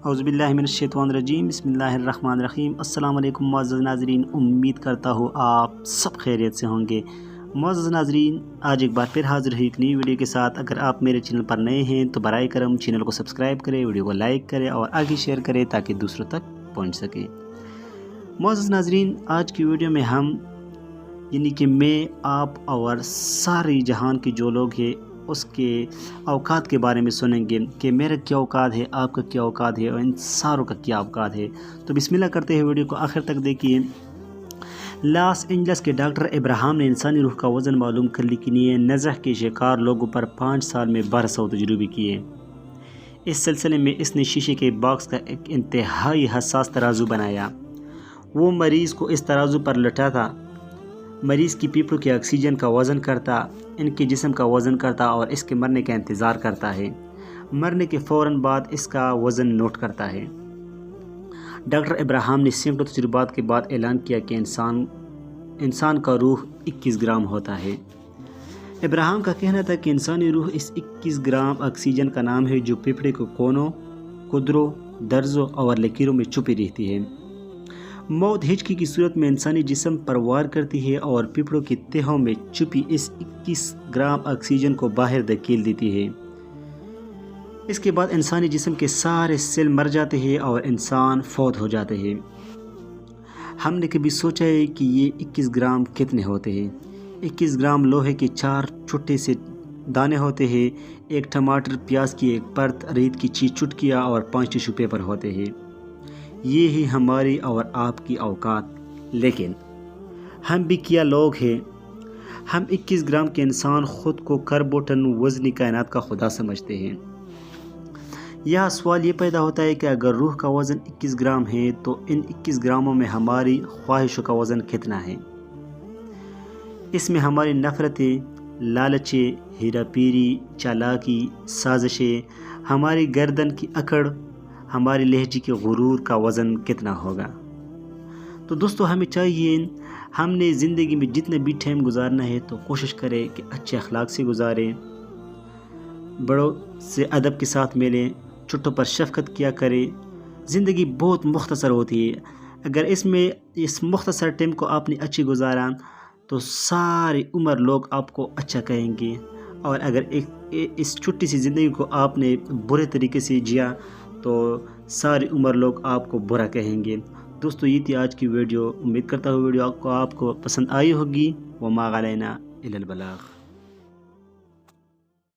اعوذ باللہ من الشیطان الرجیم، بسم اللہ الرحمن الرحیم۔ السلام علیکم معزز ناظرین، امید کرتا ہوں آپ سب خیریت سے ہوں گے۔ معزز ناظرین، آج ایک بار پھر حاضر ہوئی ایک نئی ویڈیو کے ساتھ۔ اگر آپ میرے چینل پر نئے ہیں تو برائے کرم چینل کو سبسکرائب کریں، ویڈیو کو لائک کریں اور آگے شیئر کریں تاکہ دوسروں تک پہنچ سکے۔ معزز ناظرین، آج کی ویڈیو میں ہم یعنی کہ میں، آپ اور سارے جہان کے جو لوگ ہیں اس کے اوقات کے بارے میں سنیں گے کہ میرا کیا اوقات ہے، آپ کا کیا اوقات ہے اور ان ساروں کا کیا اوقات ہے۔ تو بسم اللہ کرتے ہیں، ویڈیو کو آخر تک دیکھیے۔ لاس اینجلس کے ڈاکٹر ابراہم نے انسانی روح کا وزن معلوم کرنے کے لیے نزع کے شکار لوگوں پر 5 سال میں 1200 تجربے کیے۔ اس سلسلے میں اس نے شیشے کے باکس کا ایک انتہائی حساس ترازو بنایا۔ وہ مریض کو اس ترازو پر لٹاتا، مریض کی پیپڑوں کے آکسیجن کا وزن کرتا، ان کے جسم کا وزن کرتا اور اس کے مرنے کا انتظار کرتا ہے۔ مرنے کے فوراً بعد اس کا وزن نوٹ کرتا ہے۔ ڈاکٹر ابراہم نے سینکڑوں تجربات کے بعد اعلان کیا کہ انسان کا روح 21 گرام ہوتا ہے۔ ابراہم کا کہنا تھا کہ انسانی روح اس 21 گرام آکسیجن کا نام ہے جو پھیپھڑے کے کونوں، قدروں، درزوں اور لکیروں میں چھپی رہتی ہے۔ موت ہچکی کی صورت میں انسانی جسم پر وار کرتی ہے اور پھیپھڑوں کی تہوں میں چھپی اس 21 گرام آکسیجن کو باہر دھکیل دیتی ہے۔ اس کے بعد انسانی جسم کے سارے سیل مر جاتے ہیں اور انسان فوت ہو جاتے ہیں۔ ہم نے کبھی سوچا ہے کہ یہ 21 گرام کتنے ہوتے ہیں؟ 21 گرام لوہے کے 4 چھوٹے سے دانے ہوتے ہیں، ایک ٹماٹر پیاز کی ایک پرت، ریت کی چیز چٹکیاں اور 5 ٹیشو پیپر ہوتے ہیں۔ یہ ہی ہماری اور آپ کی اوقات، لیکن ہم بھی کیا لوگ ہیں۔ ہم 21 گرام کے انسان خود کو کربوٹن وزنی کائنات کا خدا سمجھتے ہیں۔ یہاں سوال یہ پیدا ہوتا ہے کہ اگر روح کا وزن 21 گرام ہے تو ان 21 گراموں میں ہماری خواہشوں کا وزن کتنا ہے؟ اس میں ہماری نفرتیں، لالچیں، ہیرا پیری، چالاکی، سازشیں، ہماری گردن کی اکڑ، ہماری لہجے کے غرور کا وزن کتنا ہوگا؟ تو دوستو، ہمیں چاہیے ہم نے زندگی میں جتنے بھی ٹائم گزارنا ہے تو کوشش کریں کہ اچھے اخلاق سے گزاریں، بڑوں سے ادب کے ساتھ ملیں، چھوٹوں پر شفقت کیا کریں۔ زندگی بہت مختصر ہوتی ہے، اگر اس مختصر ٹائم کو آپ نے اچھی گزارا تو ساری عمر لوگ آپ کو اچھا کہیں گے، اور اگر اس چھوٹی سی زندگی کو آپ نے برے طریقے سے جیا تو ساری عمر لوگ آپ کو برا کہیں گے۔ دوستو، یہ تھی آج کی ویڈیو۔ امید کرتا ہوں ویڈیو آپ کو پسند آئی ہوگی۔ وما علینا الا البلاغ۔